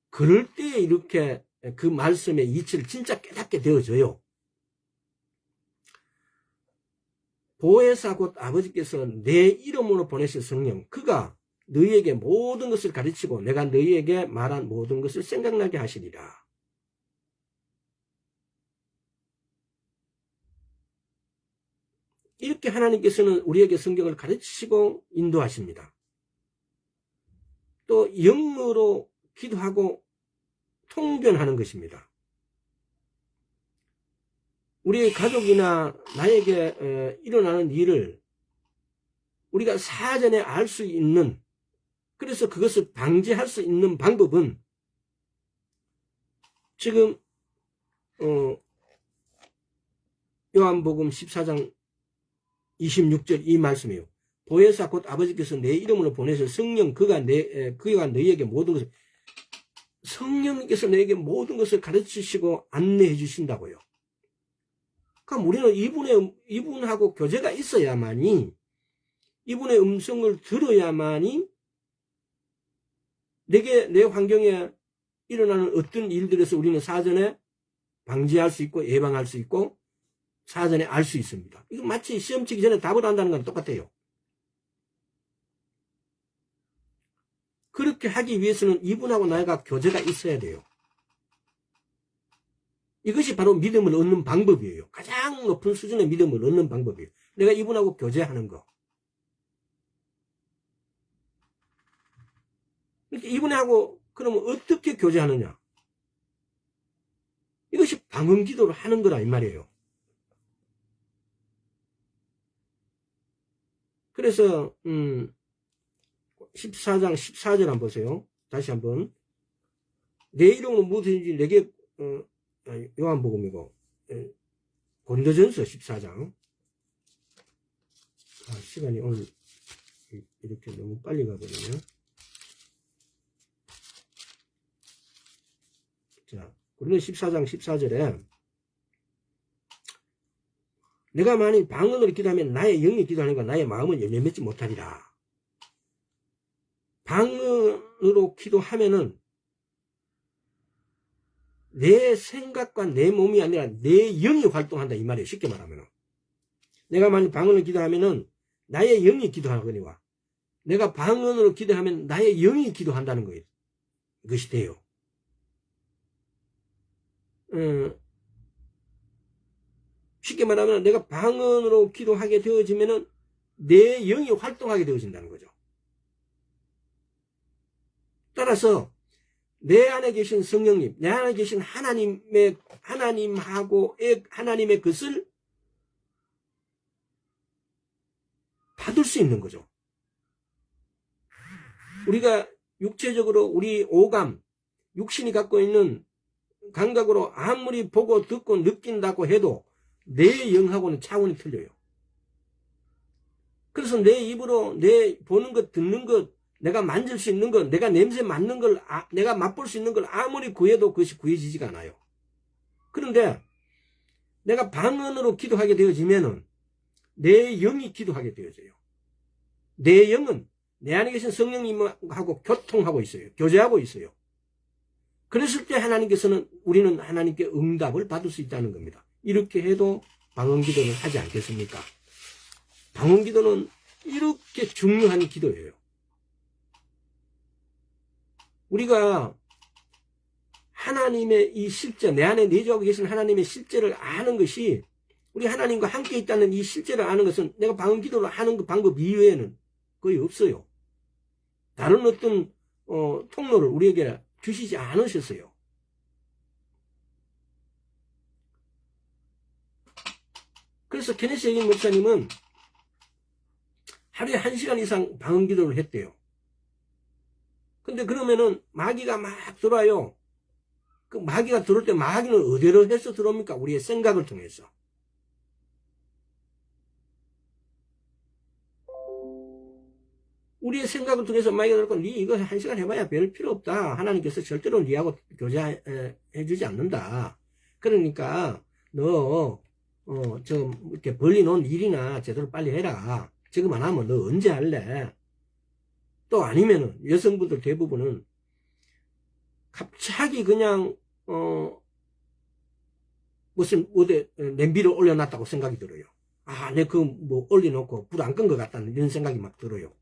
그럴 때 이렇게 그 말씀의 이치를 진짜 깨닫게 되어져요. 보혜사 곧 아버지께서 내 이름으로 보내실 성령 그가 너희에게 모든 것을 가르치고 내가 너희에게 말한 모든 것을 생각나게 하시리라. 이렇게 하나님께서는 우리에게 성경을 가르치시고 인도하십니다. 또 영으로 기도하고 통변하는 것입니다. 우리의 가족이나 나에게 일어나는 일을 우리가 사전에 알 수 있는, 그래서 그것을 방지할 수 있는 방법은 지금 요한복음 14장 26절 이 말씀이에요. 보혜사 곧 아버지께서 내 이름으로 보내서 성령 그가 너희에게 모든 것을, 성령님께서 너에게 모든 것을 가르치시고 안내해 주신다고요. 그럼 우리는 이분하고 교제가 있어야만이, 이분의 음성을 들어야만이 내 환경에 일어나는 어떤 일들에서 우리는 사전에 방지할 수 있고 예방할 수 있고 사전에 알 수 있습니다. 이거 마치 시험 치기 전에 답을 한다는 건 똑같아요. 그렇게 하기 위해서는 이분하고 나가 교제가 있어야 돼요. 이것이 바로 믿음을 얻는 방법이에요. 가장 높은 수준의 믿음을 얻는 방법이에요. 내가 이분하고 교제하는 거. 그러니까 이분하고 그러면 어떻게 교제하느냐? 이것이 방언 기도를 하는 거라 이 말이에요. 그래서 14장 14절 한번 보세요. 다시 한번. 내 이름으로 무엇이든지 내게 요한복음이고 고린도전서 14장. 시간이 오늘 이렇게 너무 빨리 가거든요. 자, 고린도 14장 14절에 내가 만일 방언으로 기도하면 나의 영이 기도하는 것 나의 마음은 열매 맺지 못하리라. 방언으로 기도하면은 내 생각과 내 몸이 아니라 내 영이 활동한다 이 말이에요. 쉽게 말하면은. 내가 만일 방언으로 기도하면은 나의 영이 기도하거니와 내가 방언으로 기도하면 나의 영이 기도한다는 거예요. 이것이 돼요. 쉽게 말하면 내가 방언으로 기도하게 되어지면은 내 영이 활동하게 되어진다는 거죠. 따라서 내 안에 계신 성령님, 내 안에 계신 하나님하고 하나님의 것을 받을 수 있는 거죠. 우리가 육체적으로 우리 오감, 육신이 갖고 있는 감각으로 아무리 보고 듣고 느낀다고 해도 내 영하고는 차원이 틀려요. 그래서 내 입으로 내 보는 것, 듣는 것, 내가 만질 수 있는 것, 내가 냄새 맡는 걸, 내가 맛볼 수 있는 걸 아무리 구해도 그것이 구해지지가 않아요. 그런데 내가 방언으로 기도하게 되어지면은 내 영이 기도하게 되어져요. 내 영은 내 안에 계신 성령님하고 교통하고 있어요. 교제하고 있어요. 그랬을 때 하나님께서는 우리는 하나님께 응답을 받을 수 있다는 겁니다. 이렇게 해도 방언 기도는 하지 않겠습니까? 방언 기도는 이렇게 중요한 기도예요. 우리가 하나님의 이 실제, 내 안에 내주하고 계신 하나님의 실제를 아는 것이, 우리 하나님과 함께 있다는 이 실제를 아는 것은 내가 방언 기도를 하는 그 방법 이외에는 거의 없어요. 다른 어떤 통로를 우리에게 주시지 않으셨어요. 그래서 케네스 에긴 목사님은 하루에 1시간 이상 방언 기도를 했대요. 근데 그러면은 마귀가 막 들어와요. 그 마귀가 들어올 때 마귀는 어디로 해서 들어옵니까? 우리의 생각을 통해서. 우리의 생각을 통해서 마귀가 들어올 니 이거 1시간 해봐야 별 필요 없다. 하나님께서 절대로 니하고 교제해주지 않는다. 그러니까 너 이렇게 벌려놓은 일이나 제대로 빨리 해라. 지금 안 하면 너 언제 할래? 또 아니면은 여성분들 대부분은 갑자기 그냥 무슨 어디 냄비를 올려놨다고 생각이 들어요. 아, 내 그 뭐 올려놓고 불 안 끈 것 같다는 이런 생각이 막 들어요.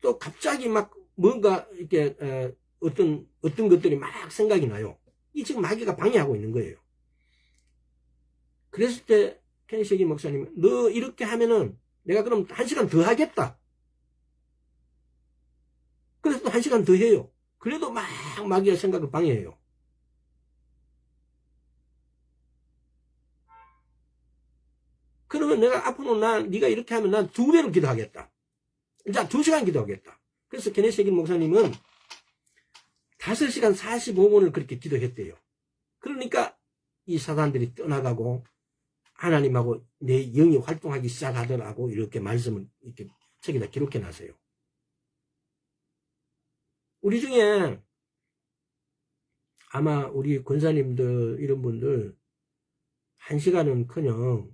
또 갑자기 막 뭔가 이렇게 어떤 것들이 막 생각이 나요. 이 지금 마귀가 방해하고 있는 거예요. 그랬을 때 케네스 에긴 목사님, 너 이렇게 하면은 내가 그럼 1시간 더 하겠다. 그래서 또 1시간 더 해요. 그래도 막 마귀의 생각을 방해해요. 그러면 내가 앞으로 네가 이렇게 하면 난 2배로 기도하겠다. 이제 2시간 기도하겠다. 그래서 케네스 에긴 목사님은 5시간 45분을 그렇게 기도했대요. 그러니까 이 사단들이 떠나가고 하나님하고 내 영이 활동하기 시작하더라고. 이렇게 말씀을 이렇게 책에다 기록해 놨어요. 우리 중에 아마 우리 권사님들 이런 분들 1시간은 커녕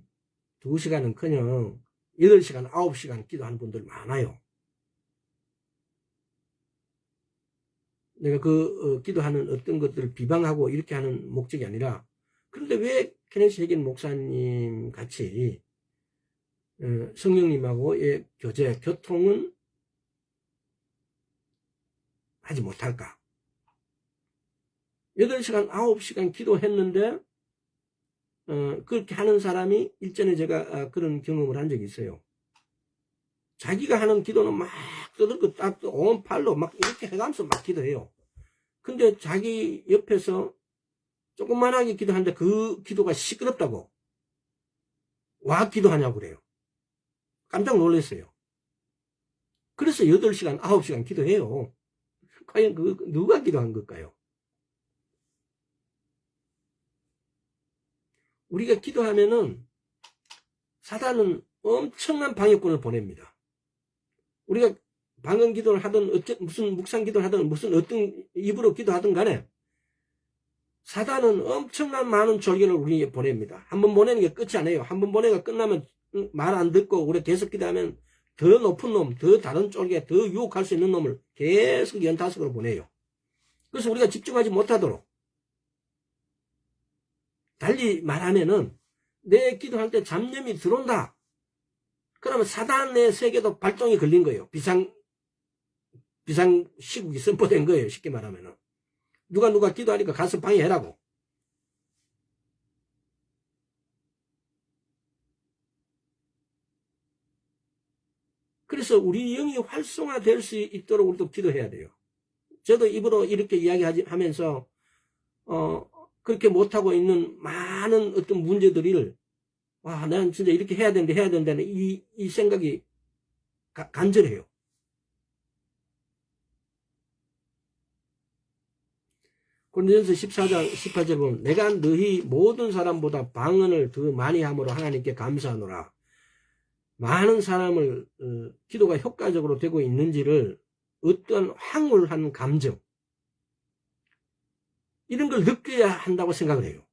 2시간은 커녕 8시간 9시간 기도하는 분들 많아요. 내가 그 기도하는 어떤 것들을 비방하고 이렇게 하는 목적이 아니라, 그런데 왜 케네시 해긴 목사님 같이 성령님하고의 교제, 교통은 하지 못할까? 8시간, 9시간 기도했는데 그렇게 하는 사람이 일전에 제가 그런 경험을 한 적이 있어요. 자기가 하는 기도는 막 떠들고 딱 온 팔로 막 이렇게 해가면서 막 기도해요. 근데 자기 옆에서 조그만하게 기도하는데 그 기도가 시끄럽다고 와 기도하냐고 그래요. 깜짝 놀랐어요. 그래서 8시간, 9시간 기도해요. 과연 누가 기도한 걸까요? 우리가 기도하면은 사단은 엄청난 방해꾼을 보냅니다. 우리가 방언 기도를 하든 무슨 묵상 기도를 하든 무슨 어떤 입으로 기도하든 간에 사단은 엄청난 많은 졸개를 우리에게 보냅니다. 한번 보내는 게 끝이 아니에요. 한번 보내가 끝나면 말 안 듣고 우리 계속 기도하면 더 높은 놈, 더 다른 쫄개, 더 유혹할 수 있는 놈을 계속 연타석으로 보내요. 그래서 우리가 집중하지 못하도록, 달리 말하면은 내 기도할 때 잡념이 들어온다. 그러면 사단의 세계도 발동이 걸린 거예요. 비상시국이 선포된 거예요. 쉽게 말하면은. 누가 기도하니까 가서 방해해라고. 그래서 우리 영이 활성화될 수 있도록 우리도 기도해야 돼요. 저도 입으로 이렇게 이야기하면서 그렇게 못하고 있는 많은 어떤 문제들을 난 진짜 이렇게 해야 된다는 이 생각이 간절해요. 고린도전서 14장 18절 보면 내가 너희 모든 사람보다 방언을 더 많이 함으로 하나님께 감사하노라. 많은 사람을 기도가 효과적으로 되고 있는지를 어떤 황홀한 감정 이런 걸 느껴야 한다고 생각을 해요.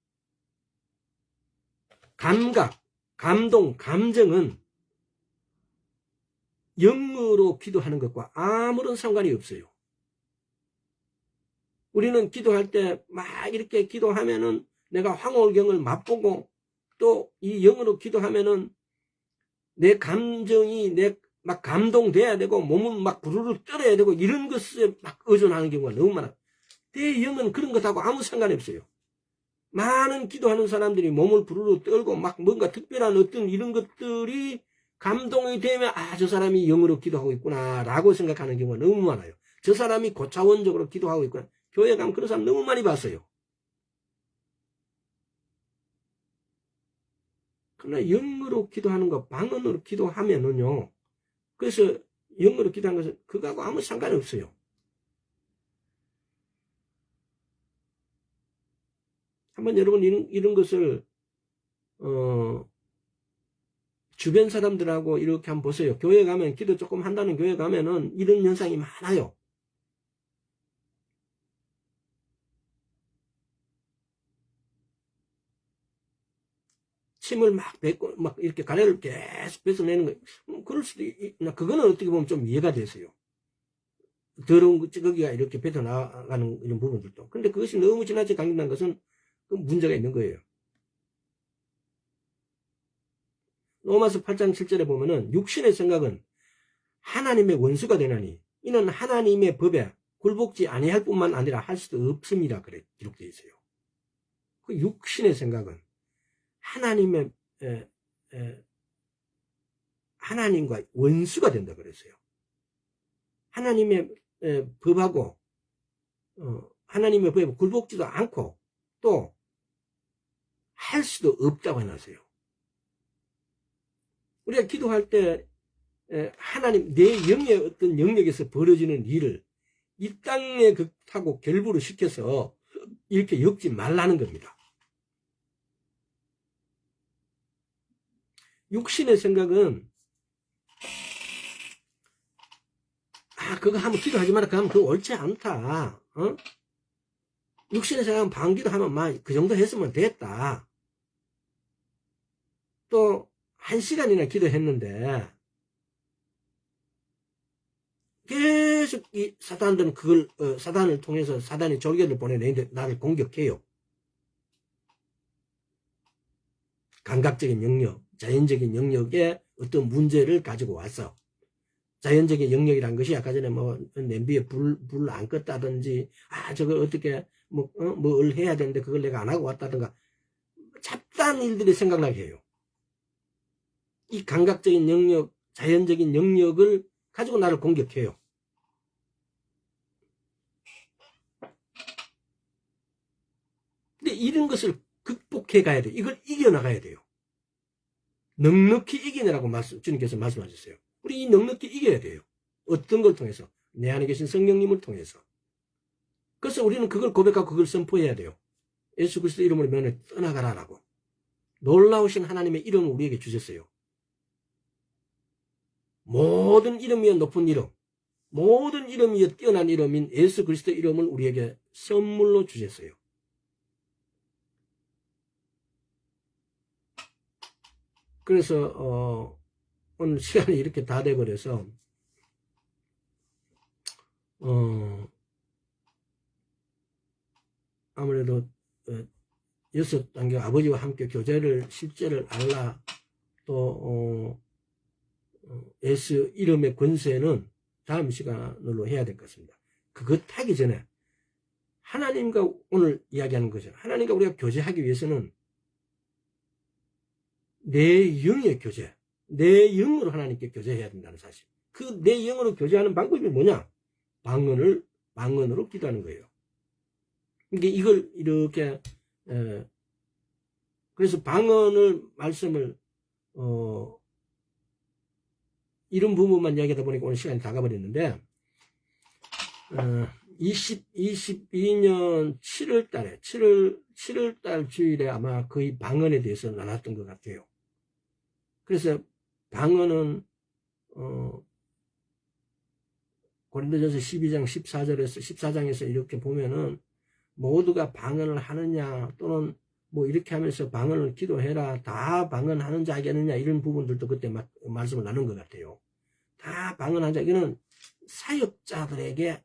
감각, 감동, 감정은 영으로 기도하는 것과 아무런 상관이 없어요. 우리는 기도할 때 막 이렇게 기도하면은 내가 황홀경을 맛보고 또 이 영으로 기도하면은 내 감정이 막 감동돼야 되고 몸은 막 부르르 떨어야 되고 이런 것에 막 의존하는 경우가 너무 많아. 내 영은 그런 것하고 아무 상관이 없어요. 많은 기도하는 사람들이 몸을 부르르 떨고 막 뭔가 특별한 어떤 이런 것들이 감동이 되면 저 사람이 영으로 기도하고 있구나 라고 생각하는 경우가 너무 많아요. 저 사람이 고차원적으로 기도하고 있구나. 교회 가면 그런 사람 너무 많이 봤어요. 그러나 영으로 기도하는 거, 방언으로 기도하면은요. 그래서 영어로 기도하는 것은 그거하고 아무 상관이 없어요. 한번 여러분 이런 것을 주변 사람들하고 이렇게 한번 보세요. 교회 가면 기도 조금 한다는 교회 가면은 이런 현상이 많아요. 침을 막 뱉고 막 이렇게 가래를 계속 뱉어내는 거예요. 그럴 수도 그거는 어떻게 보면 좀 이해가 되세요. 더러운 찌꺼기가 이렇게 뱉어나가는 이런 부분들도. 근데 그것이 너무 지나치게 강력한 것은 그 문제가 있는 거예요. 로마서 8장 7절에 보면은 육신의 생각은 하나님의 원수가 되나니 이는 하나님의 법에 굴복지 아니할 뿐만 아니라 할 수도 없습니다. 그래 기록되어 있어요. 그 육신의 생각은 하나님과 원수가 된다 그랬어요. 하나님의 법하고 하나님의 법에 굴복지도 않고 또 할 수도 없다고 해놨어요. 우리가 기도할 때 하나님 내 영의 어떤 영역에서 벌어지는 일을 이 땅에 타고 결부를 시켜서 이렇게 엮지 말라는 겁니다. 육신의 생각은 그거 하면 기도하지 마라. 그거 하면 그거 옳지 않다. 육신의 생각은 방기도 하면 그 정도 했으면 됐다. 또 1시간이나 기도했는데 계속 이 사단들은 그걸 사단을 통해서 사단의 졸개를 보내내 나를 공격해요. 감각적인 영역, 자연적인 영역에 어떤 문제를 가지고 와서 자연적인 영역이란 것이 아까 전에 뭐 냄비에 불 안 껐다든지 저걸 어떻게 뭘 해야 되는데 그걸 내가 안 하고 왔다든가 잡다한 일들이 생각나게 해요. 이 감각적인 영역, 자연적인 영역을 가지고 나를 공격해요. 근데 이런 것을 극복해 가야 돼요. 이걸 이겨나가야 돼요. 넉넉히 이기내라고 주님께서 말씀하셨어요. 우리 이 넉넉히 이겨야 돼요. 어떤 걸 통해서? 내 안에 계신 성령님을 통해서. 그래서 우리는 그걸 고백하고 그걸 선포해야 돼요. 예수 그리스도 이름으로 면에 떠나가라라고. 놀라우신 하나님의 이름을 우리에게 주셨어요. 모든 이름 위에 높은 이름, 모든 이름 위에 뛰어난 이름인 예수 그리스도 이름을 우리에게 선물로 주셨어요. 그래서 오늘 시간이 이렇게 다 돼버려서 아무래도 6단계 아버지와 함께 교제를 실제를 알라 또 예수 이름의 권세는 다음 시간으로 해야 될 것 같습니다. 그것 하기 전에 하나님과 오늘 이야기하는 거죠. 하나님과 우리가 교제하기 위해서는 내 영의 교제, 내 영으로 하나님께 교제해야 된다는 사실. 그 내 영으로 교제하는 방법이 뭐냐? 방언으로 기도하는 거예요. 그러니까 이걸 이렇게 그래서 방언을 말씀을 이런 부분만 이야기하다 보니까 오늘 시간이 다 가버렸는데 22년 7월달에 7월달 주일에 아마 거의 방언에 대해서 나눴던 것 같아요. 그래서 방언은 고린도전서 12장 14장에서 이렇게 보면은 모두가 방언을 하느냐 또는 뭐 이렇게 하면서 방언을 기도해라 다 방언하는 자겠느냐 이런 부분들도 그때 말씀을 나눈 것 같아요. 다 방언한 자 이거는 사역자들에게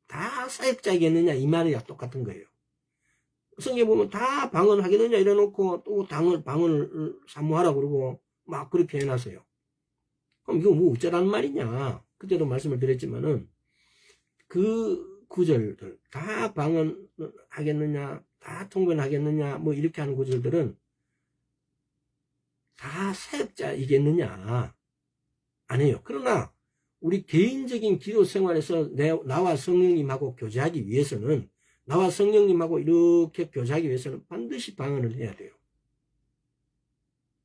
다 사역자이겠느냐 이 말이야 똑같은 거예요. 성경에 보면 다 방언하겠느냐 이래놓고 또 방언을 사모하라 그러고 막 그렇게 해놨어요. 그럼 이거 뭐 어쩌라는 말이냐. 그때도 말씀을 드렸지만은 그 구절들 다 방언하겠느냐 다 통변하겠느냐 뭐 이렇게 하는 구절들은 다 사역자이겠느냐 아니에요. 그러나 우리 개인적인 기도 생활에서 나와 성령님하고 교제하기 위해서는 나와 성령님하고 이렇게 교제하기 위해서는 반드시 방언을 해야 돼요.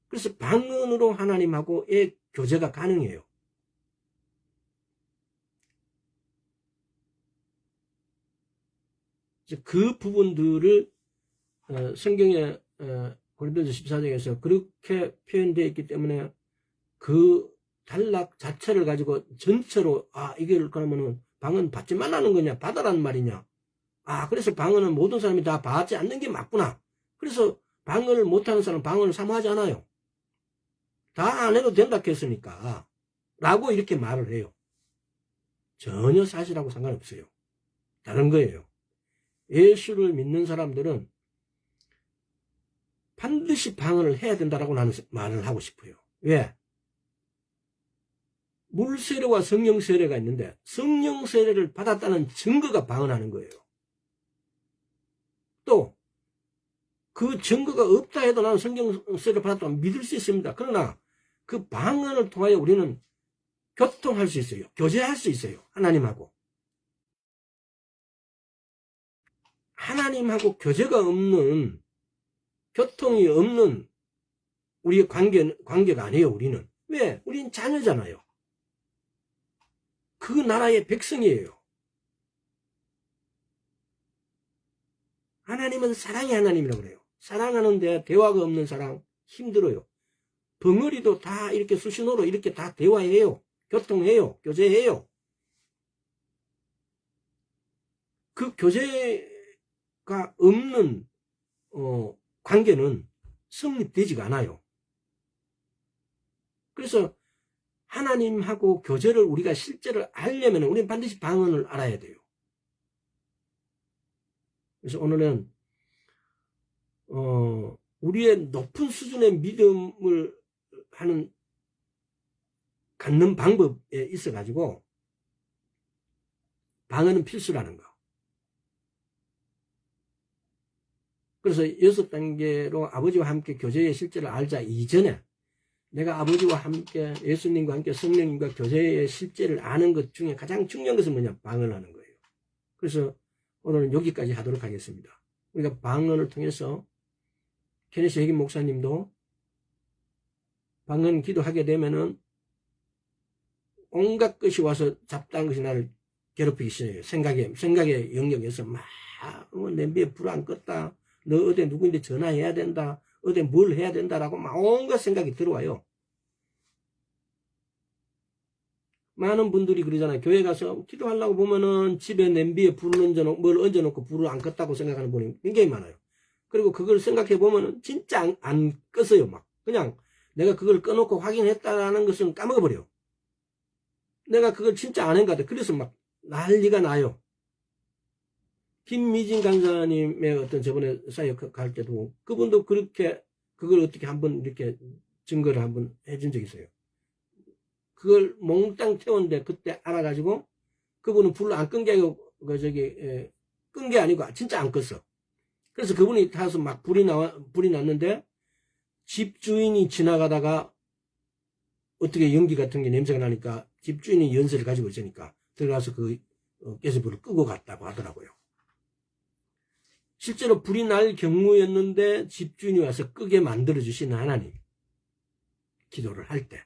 그래서 방언으로 하나님하고의 교제가 가능해요. 그 부분들을 성경에 고린도서 14장에서 그렇게 표현되어 있기 때문에 그 단락 자체를 가지고 전체로 이걸 그러면은 방언 받지 말라는 거냐 받아라는 말이냐 그래서 방언은 모든 사람이 다 받지 않는 게 맞구나. 그래서 방언을 못하는 사람은 방언을 사모하지 않아요. 다 안 해도 된다 했으니까 라고 이렇게 말을 해요. 전혀 사실하고 상관없어요. 다른 거예요. 예수를 믿는 사람들은 반드시 방언을 해야 된다라고 나는 말을 하고 싶어요. 왜? 물 세례와 성령 세례가 있는데 성령 세례를 받았다는 증거가 방언하는 거예요. 또 그 증거가 없다 해도 나는 성령 세례를 받았다고 믿을 수 있습니다. 그러나 그 방언을 통하여 우리는 교통할 수 있어요. 교제할 수 있어요. 하나님하고 교제가 없는 교통이 없는 우리의 관계가 아니에요. 우리는. 왜? 우리는 자녀잖아요. 그 나라의 백성이에요. 하나님은 사랑의 하나님이라고 그래요. 사랑하는데 대화가 없는 사랑 힘들어요. 벙어리도 다 이렇게 수신호로 이렇게 다 대화해요. 교통해요. 교제해요. 그 교제가 없는 관계는 성립되지가 않아요. 그래서 하나님하고 교제를 우리가 실제로 알려면 우리는 반드시 방언을 알아야 돼요. 그래서 오늘은 우리의 높은 수준의 믿음을 갖는 방법에 있어 가지고 방언은 필수라는 거. 그래서 6단계로 아버지와 함께 교제의 실제를 알자 이전에 내가 아버지와 함께 예수님과 함께 성령님과 교제의 실제를 아는 것 중에 가장 중요한 것은 뭐냐? 방언하는 거예요. 그래서 오늘은 여기까지 하도록 하겠습니다. 우리가 방언을 통해서 케네시 핵임 목사님도 방언 기도하게 되면은 온갖 것이 와서 잡다한 것이 나를 괴롭히기 시작해요. 생각의 영역에서 막 냄비에 불 안 껐다. 너 어디 누구인데 전화해야 된다. 어디 뭘 해야 된다라고 막 온갖 생각이 들어와요. 많은 분들이 그러잖아요. 교회 가서 기도하려고 보면은 집에 냄비에 뭘 얹어놓고 불을 안 껐다고 생각하는 분이 굉장히 많아요. 그리고 그걸 생각해 보면은 진짜 안 껐어요. 막 그냥 내가 그걸 꺼놓고 확인했다라는 것은 까먹어버려. 내가 그걸 진짜 안 한 것 같아. 그래서 막 난리가 나요. 김미진 강사님의 어떤 저번에 사역할 때도 그분도 그렇게 그걸 어떻게 한번 이렇게 증거를 한번 해준 적이 있어요. 그걸 몽땅 태웠는데 그때 알아가지고 그분은 불을 안 끈 게 아니고 끈 게 아니고 진짜 안 껐어. 그래서 그분이 타서 막 불이 났는데 집주인이 지나가다가 어떻게 연기 같은 게 냄새가 나니까 집주인이 연세를 가지고 있으니까 들어가서 그 가스불을 끄고 갔다고 하더라고요. 실제로 불이 날 경우였는데 집주인이 와서 끄게 만들어주시는 하나님. 기도를 할 때.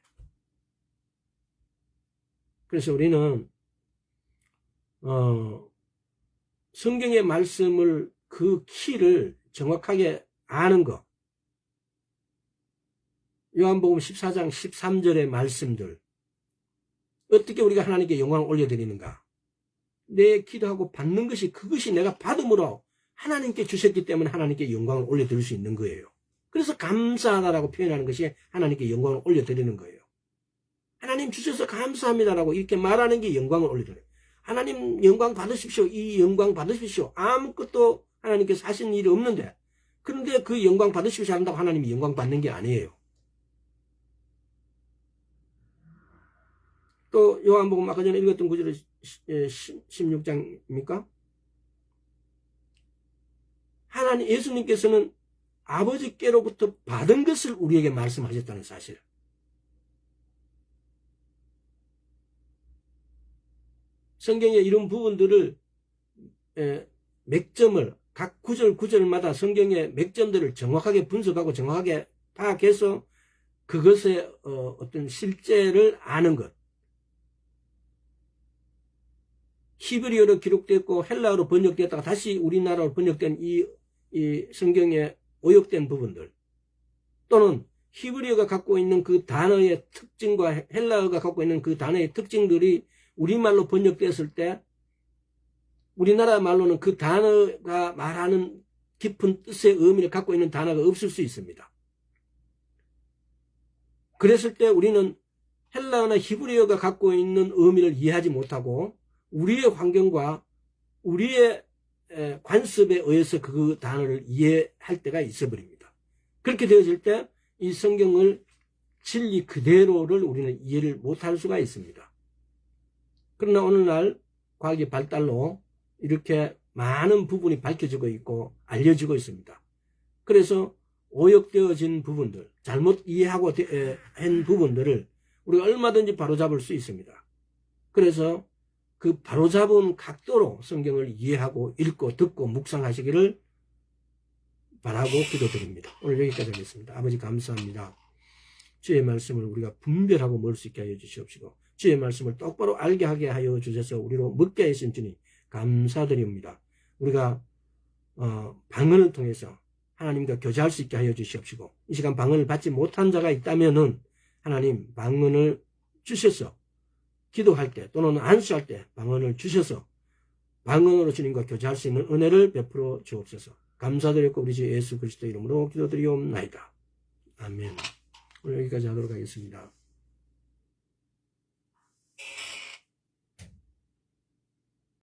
그래서 우리는 성경의 말씀을 그 키를 정확하게 아는 것. 요한복음 14장 13절의 말씀들. 어떻게 우리가 하나님께 영광을 올려드리는가. 내 기도하고 받는 것이 그것이 내가 받음으로 하나님께 주셨기 때문에 하나님께 영광을 올려드릴 수 있는 거예요. 그래서 감사하다라고 표현하는 것이 하나님께 영광을 올려드리는 거예요. 하나님 주셔서 감사합니다라고 이렇게 말하는 게 영광을 올려드려요. 하나님 영광 받으십시오. 이 영광 받으십시오. 아무것도 하나님께서 하신 일이 없는데 그런데 그 영광 받으십시오 한다고 하나님이 영광 받는 게 아니에요. 또 요한복음 아까 전에 읽었던 구절은 16장입니까? 하나님 예수님께서는 아버지께로부터 받은 것을 우리에게 말씀하셨다는 사실. 성경의 이런 부분들을 맥점을 각 구절마다 성경의 맥점들을 정확하게 분석하고 정확하게 파악해서 그것의 어떤 실제를 아는 것. 히브리어로 기록됐고 헬라어로 번역되었다가 다시 우리나라로 번역된 이 성경의 오역된 부분들 또는 히브리어가 갖고 있는 그 단어의 특징과 헬라어가 갖고 있는 그 단어의 특징들이 우리말로 번역되었을 때 우리나라 말로는 그 단어가 말하는 깊은 뜻의 의미를 갖고 있는 단어가 없을 수 있습니다. 그랬을 때 우리는 헬라어나 히브리어가 갖고 있는 의미를 이해하지 못하고 우리의 환경과 우리의 관습에 의해서 그 단어를 이해할 때가 있어버립니다. 그렇게 되어질 때 이 성경을 진리 그대로를 우리는 이해를 못할 수가 있습니다. 그러나 오늘날 과학의 발달로 이렇게 많은 부분이 밝혀지고 있고 알려지고 있습니다. 그래서 오역되어진 부분들, 잘못 이해하고 한 부분들을 우리가 얼마든지 바로잡을 수 있습니다. 그래서 그 바로잡은 각도로 성경을 이해하고 읽고 듣고 묵상하시기를 바라고 기도드립니다. 오늘 여기까지 하겠습니다. 아버지 감사합니다. 주의 말씀을 우리가 분별하고 먹을 수 있게 하여 주시옵시고 주의 말씀을 똑바로 알게 하게 하여 주셔서 우리로 먹게 하신 주님 감사드립니다. 우리가 방언을 통해서 하나님과 교제할 수 있게 하여 주시옵시고 이 시간 방언을 받지 못한 자가 있다면은 하나님 방언을 주셔서 기도할 때 또는 안수할 때 방언을 주셔서 방언으로 주님과 교제할 수 있는 은혜를 베풀어 주옵소서. 감사드렸고 우리 주 예수 그리스도 이름으로 기도드리옵나이다. 아멘. 오늘 여기까지 하도록 하겠습니다.